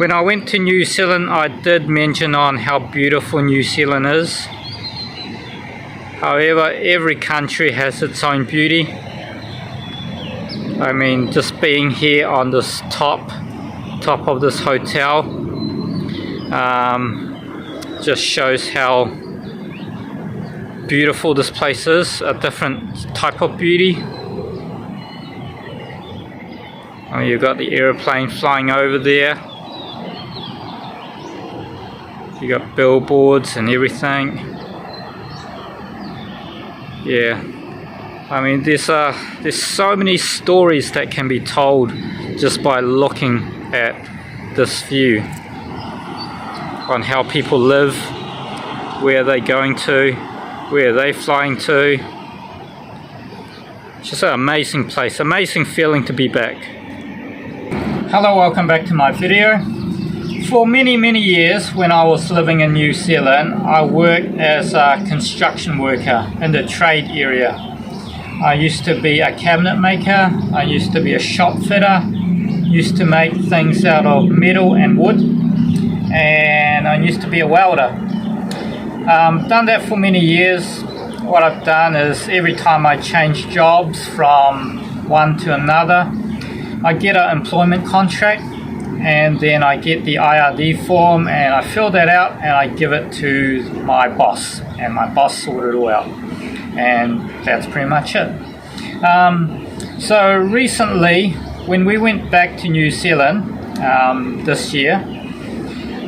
When I went to New Zealand, I did mention on how beautiful New Zealand is. However, every country has its own beauty. I mean, just being here on this top of this hotel just shows how beautiful this place is, a different type of beauty. Oh, you've got the aeroplane flying over there. You got billboards and everything. Yeah, I mean there's so many stories that can be told just by looking at this view on how people live, where they're going to, where they're flying to. It's just an amazing place, amazing feeling to be back. Hello, welcome back to my video. For many years when I was living in New Zealand, I worked as a construction worker in the trade area. I used to be a cabinet maker, I used to be a shop fitter, used to make things out of metal and wood, and I used to be a welder. Done that for many years. What I've done is every time I change jobs from one to another, I get an employment contract, and then I get the IRD form and I fill that out and I give it to my boss, and my boss sorted it all out, and that's pretty much it. So recently, when we went back to New Zealand this year,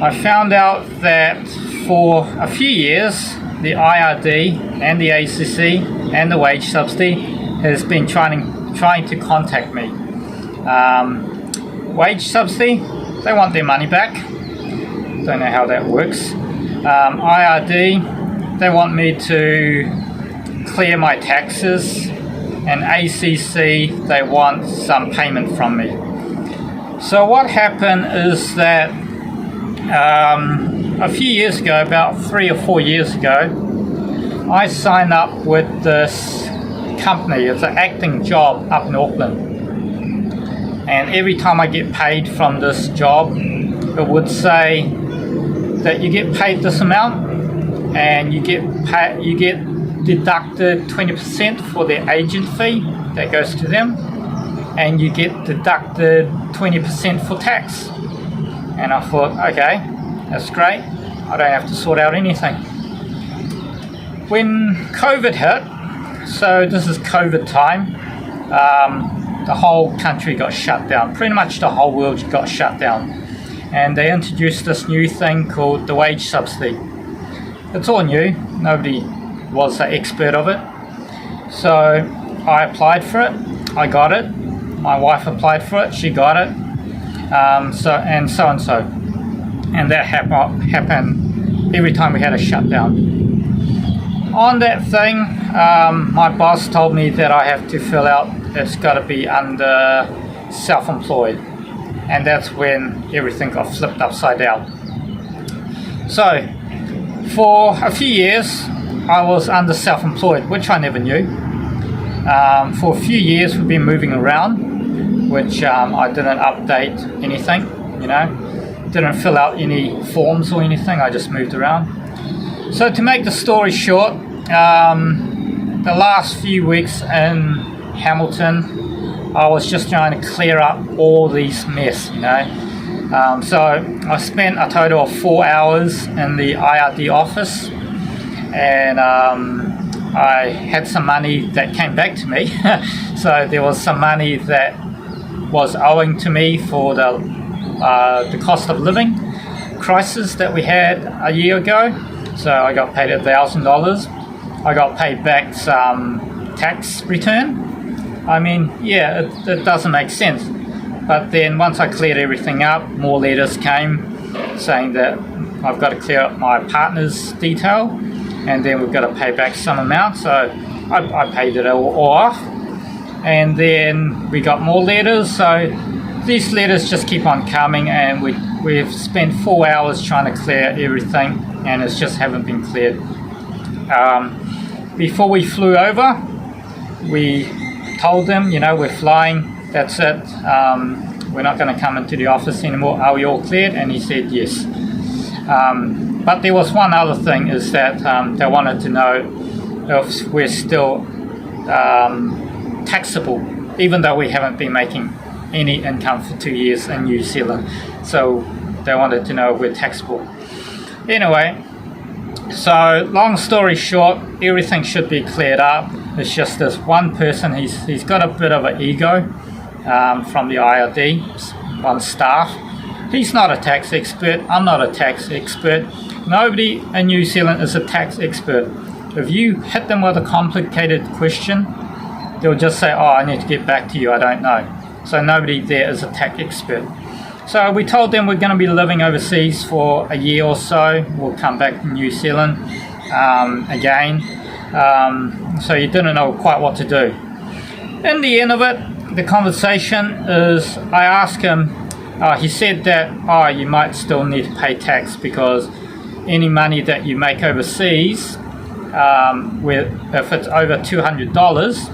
I found out that for a few years the IRD and the ACC and the wage subsidy has been trying to contact me. Wage subsidy, they want their money back. Don't know how that works. IRD, they want me to clear my taxes, and ACC, they want some payment from me. So what happened is that a few years ago, about 3 or 4 years ago, I signed up with this company. It's an acting job up in Auckland. And every time I get paid from this job, it would say that you get paid this amount, and you get deducted 20% for their agent fee that goes to them, and you get deducted 20% for tax. And I thought, okay, that's great. I don't have to sort out anything. When COVID hit, so this is COVID time, the whole country got shut down. Pretty much the whole world got shut down. And they introduced this new thing called the wage subsidy. It's all new. Nobody was an expert of it. So I applied for it. I got it. My wife applied for it. She got it. So. And that happened every time we had a shutdown. On that thing, my boss told me that I have to fill out, it's got to be under self-employed, and that's when everything got flipped upside down. So for a few years I was under self-employed, which I never knew. For a few years we've been moving around, which I didn't update anything, didn't fill out any forms or anything. I just moved around. So to make the story short, the last few weeks in Hamilton, I was just trying to clear up all these mess, So I spent a total of 4 hours in the IRD office, and I had some money that came back to me. So there was some money that was owing to me for the cost of living crisis that we had a year ago. So I got paid $1,000. I got paid back some tax return. I mean, yeah, it doesn't make sense. But then once I cleared everything up, more letters came saying that I've got to clear up my partner's detail, and then we've got to pay back some amount. So I paid it all off. And then we got more letters. So these letters just keep on coming, and we've spent 4 hours trying to clear everything, and it's just haven't been cleared. Before we flew over, we told them, we're flying, that's it. we're not going to come into the office anymore. Are we all cleared? And he said yes. But there was one other thing, is that they wanted to know if we're still taxable, even though we haven't been making any income for 2 years in New Zealand. So they wanted to know if we're taxable. Anyway, so long story short, everything should be cleared up. It's just this one person, he's got a bit of an ego from the IRD, one staff. He's not a tax expert. I'm not a tax expert. Nobody in New Zealand is a tax expert. If you hit them with a complicated question, they'll just say, oh, I need to get back to you, I don't know. So nobody there is a tax expert. So we told them we're going to be living overseas for a year or so. We'll come back to New Zealand again. So you didn't know quite what to do. In the end of it, the conversation is, I asked him, he said that, you might still need to pay tax because any money that you make overseas, if it's over $200,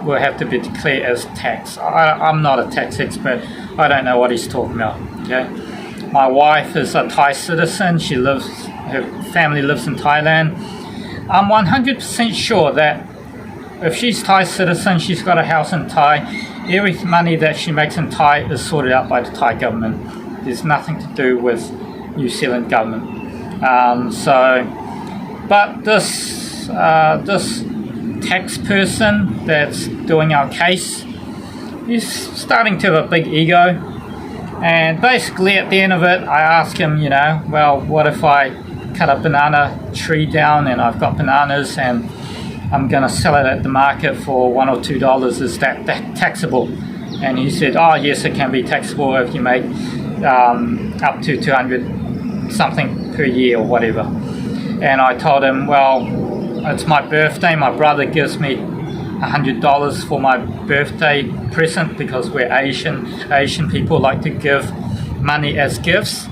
will have to be declared as tax. I'm not a tax expert. I don't know what he's talking about. Okay, my wife is a Thai citizen. Her family lives in Thailand. I'm 100% sure that if she's Thai citizen, she's got a house in Thai. Every money that she makes in Thai is sorted out by the Thai government. There's nothing to do with New Zealand government. But this tax person that's doing our case, he's starting to have a big ego. And basically at the end of it, I asked him, well, what if I cut a banana tree down and I've got bananas and I'm going to sell it at the market for $1 or $2, is that taxable? And he said, oh yes, it can be taxable if you make up to 200 something per year or whatever. And I told him, well, it's my birthday, my brother gives me $100 for my birthday present because we're Asian people like to give money as gifts.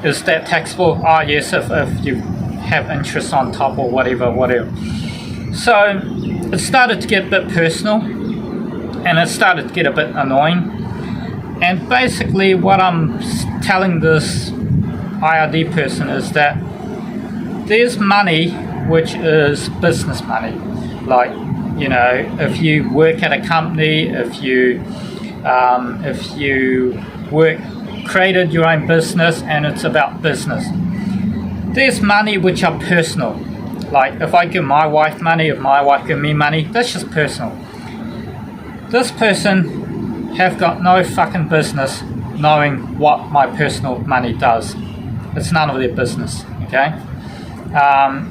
Is that taxable? Oh yes, if you have interest on top or whatever. So it started to get a bit personal and it started to get a bit annoying. And basically what I'm telling this IRD person is that there's money which is business money. Like, if you work at a company, if you created your own business and it's about business. There's money which are personal. Like if I give my wife money, if my wife give me money, that's just personal. This person have got no fucking business knowing what my personal money does. It's none of their business, okay?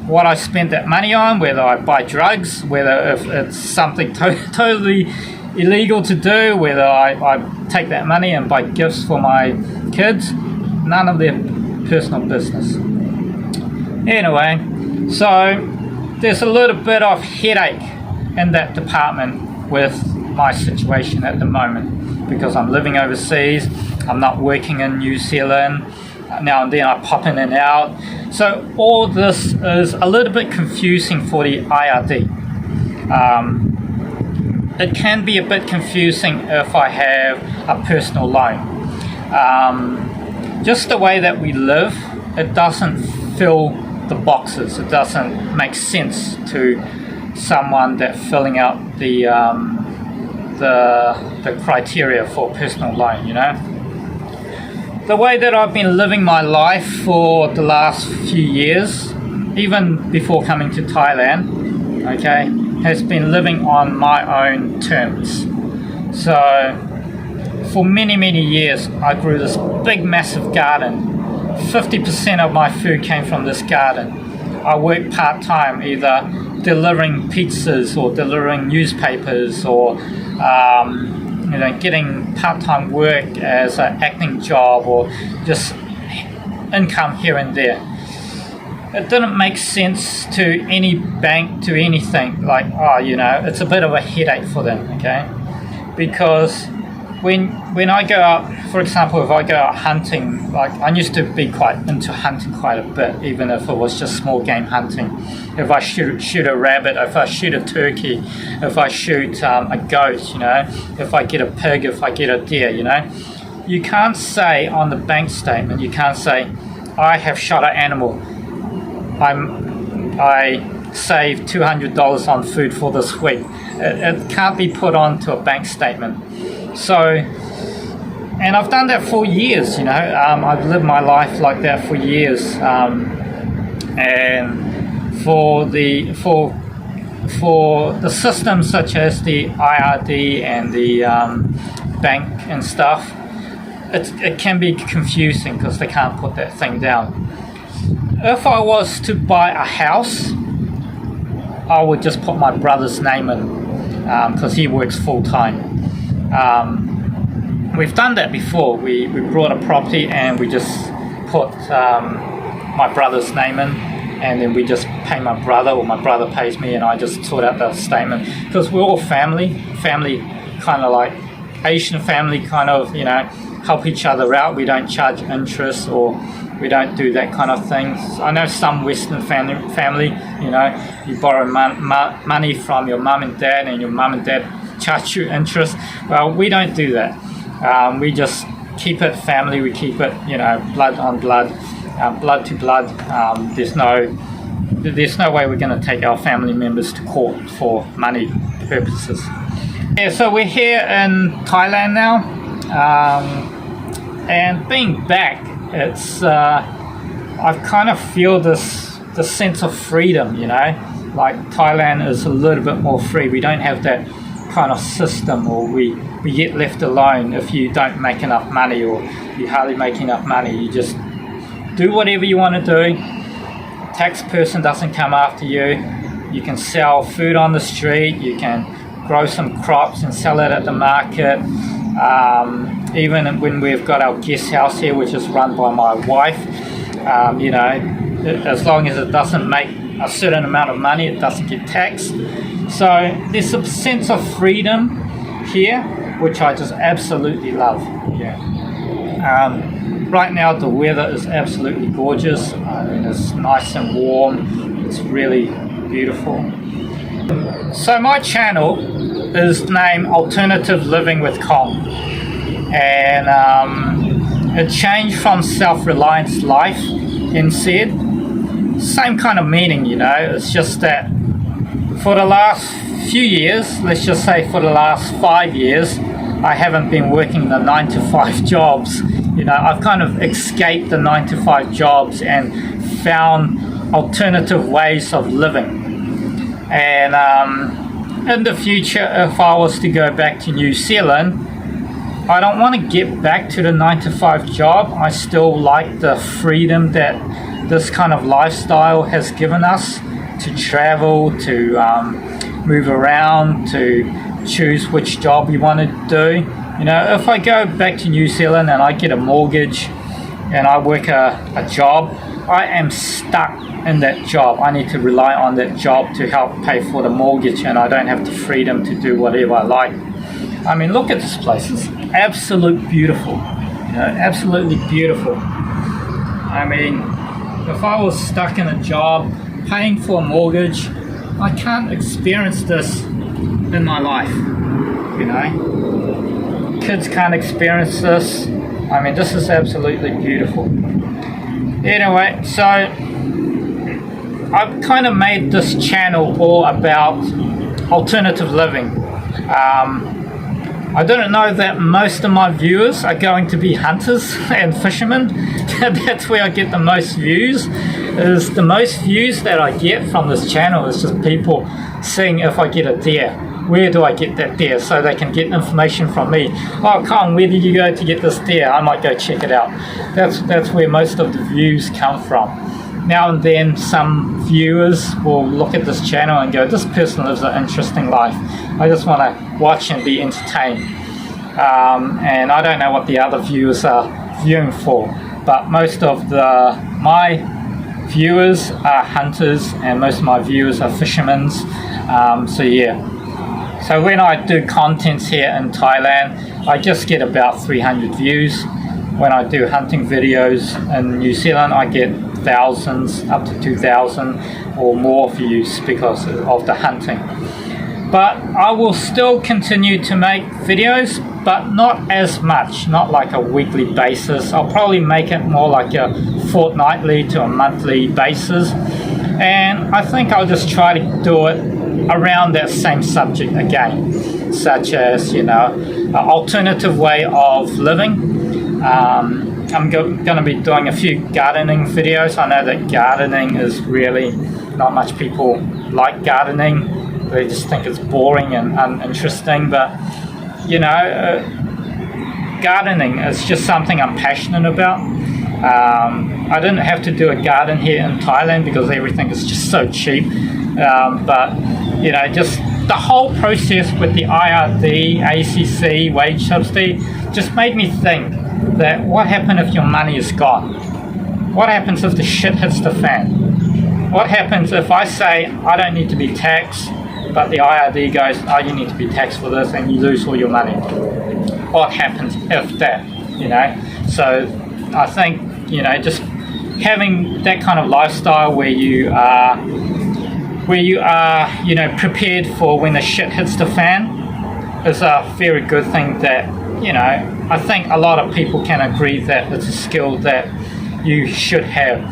What I spend that money on, whether I buy drugs, whether if it's something totally illegal to do, whether I take that money and buy gifts for my kids, none of their personal business. Anyway, so there's a little bit of headache in that department with my situation at the moment because I'm living overseas, I'm not working in New Zealand, now and then I pop in and out. So all this is a little bit confusing for the IRD. It can be a bit confusing if I have a personal loan. Just the way that we live, it doesn't fill the boxes. It doesn't make sense to someone that filling out the criteria for personal loan, The way that I've been living my life for the last few years, even before coming to Thailand, okay, has been living on my own terms. So for many, many years, I grew this big, massive garden. 50% of my food came from this garden. I worked part-time, either delivering pizzas or delivering newspapers or getting part-time work as an acting job or just income here and there. It didn't make sense to any bank, to anything, like, it's a bit of a headache for them, okay? Because when I go out, for example, if I go out hunting, like I used to be quite into hunting quite a bit, even if it was just small game hunting. If I shoot a rabbit, if I shoot a turkey, if I shoot a goat, if I get a pig, if I get a deer, you can't say on the bank statement, you can't say, I have shot an animal. I saved $200 on food for this week. It can't be put onto a bank statement. So, and I've done that for years, I've lived my life like that for years. And for the systems such as the IRD and the bank and stuff, it can be confusing because they can't put that thing down. If I was to buy a house, I would just put my brother's name in because he works full-time. We've done that before. We brought a property and we just put my brother's name in, and then we just pay my brother, or my brother pays me, and I just sort out the statement, because we're all family kind of like Asian family, kind of, help each other out. We don't charge interest, or we don't do that kind of thing. I know some Western family, you borrow money from your mum and dad, and your mum and dad charge you interest. Well, we don't do that. We just keep it family. We keep it, blood on blood, blood to blood. There's no way we're going to take our family members to court for money purposes. Yeah, so we're here in Thailand now, and being back, it's I kind of feel the sense of freedom, like Thailand is a little bit more free. We don't have that kind of system, or we get left alone if you don't make enough money, or you hardly make enough money. You just do whatever you want to do. Tax person doesn't come after you. You can sell food on the street. You can grow some crops and sell it at the market. Even when we've got our guest house here, which is run by my wife, as long as it doesn't make a certain amount of money, it doesn't get taxed. So there's a sense of freedom here, which I just absolutely love. Right now the weather is absolutely gorgeous. It's nice and warm. It's really beautiful. So my channel is named Alternative Living with Kong, and it changed from Self-Reliance Life instead. Same kind of meaning, it's just that for the last few years, let's just say for the last 5 years, I haven't been working the 9-to-5 jobs. I've kind of escaped the 9-to-5 jobs and found alternative ways of living. And in the future, if I was to go back to New Zealand, I don't want to get back to the 9-to-5 job. I still like the freedom that this kind of lifestyle has given us to travel, to move around, to choose which job you want to do. If I go back to New Zealand and I get a mortgage and I work a job, I am stuck in that job. I need to rely on that job to help pay for the mortgage, and I don't have the freedom to do whatever I like. I mean, look at this place. It's absolutely beautiful. Absolutely beautiful. I mean, if I was stuck in a job, paying for a mortgage, I can't experience this in my life. Kids can't experience this. I mean, this is absolutely beautiful. Anyway, so I've kind of made this channel all about alternative living. I didn't know that most of my viewers are going to be hunters and fishermen. That's where I get the most views. The most views that I get from this channel is just people seeing if I get a deer. Where do I get that deer? So they can get information from me. Oh, Kong, where did you go to get this deer? I might go check it out. That's where most of the views come from. Now and then some viewers will look at this channel and go, this person lives an interesting life. I just want to watch and be entertained. And I don't know what the other viewers are viewing for, but most of my viewers are hunters, and most of my viewers are fishermen. So yeah. So when I do contents here in Thailand, I just get about 300 views. When I do hunting videos in New Zealand, I get thousands, up to 2,000 or more views because of the hunting. But I will still continue to make videos, but not as much, not like a weekly basis. I'll probably make it more like a fortnightly to a monthly basis. And I think I'll just try to do it around that same subject again, such as, you know, an alternative way of living. I'm going to be doing a few gardening videos. I know that gardening is really, not much people like gardening. They just think it's boring and uninteresting, but you know, gardening is just something I'm passionate about. I didn't have to do a garden here in Thailand because everything is just so cheap, but you know, just the whole process with the IRD, ACC, wage subsidy just made me think that what happens if your money is gone? What happens if the shit hits the fan? What happens if I say I don't need to be taxed, but the IRD goes, oh, you need to be taxed for this, and you lose all your money? What happens if that, you know? So I think, you know, just having that kind of lifestyle where you are, you know, prepared for when the shit hits the fan is a very good thing that, you know, I think a lot of people can agree that it's a skill that you should have.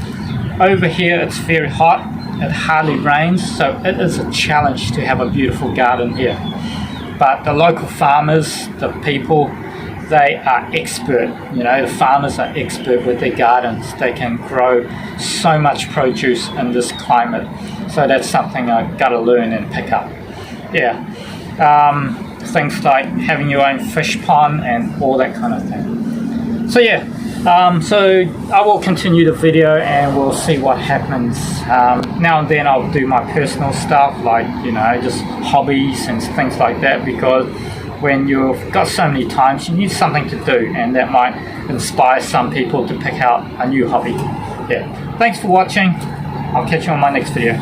Over here it's very hot, it hardly rains, so it is a challenge to have a beautiful garden here. But the local farmers, the people, they are expert. You know, the farmers are expert with their gardens. They can grow so much produce in this climate. So that's something I've got to learn and pick up. Yeah. Things like having your own fish pond and all that kind of thing. So yeah, so I will continue the video and we'll see what happens. Now and then I'll do my personal stuff, like, you know, just hobbies and things like that, because when you've got so many times, you need something to do, and that might inspire some people to pick out a new hobby. Yeah. Thanks for watching. I'll catch you on my next video.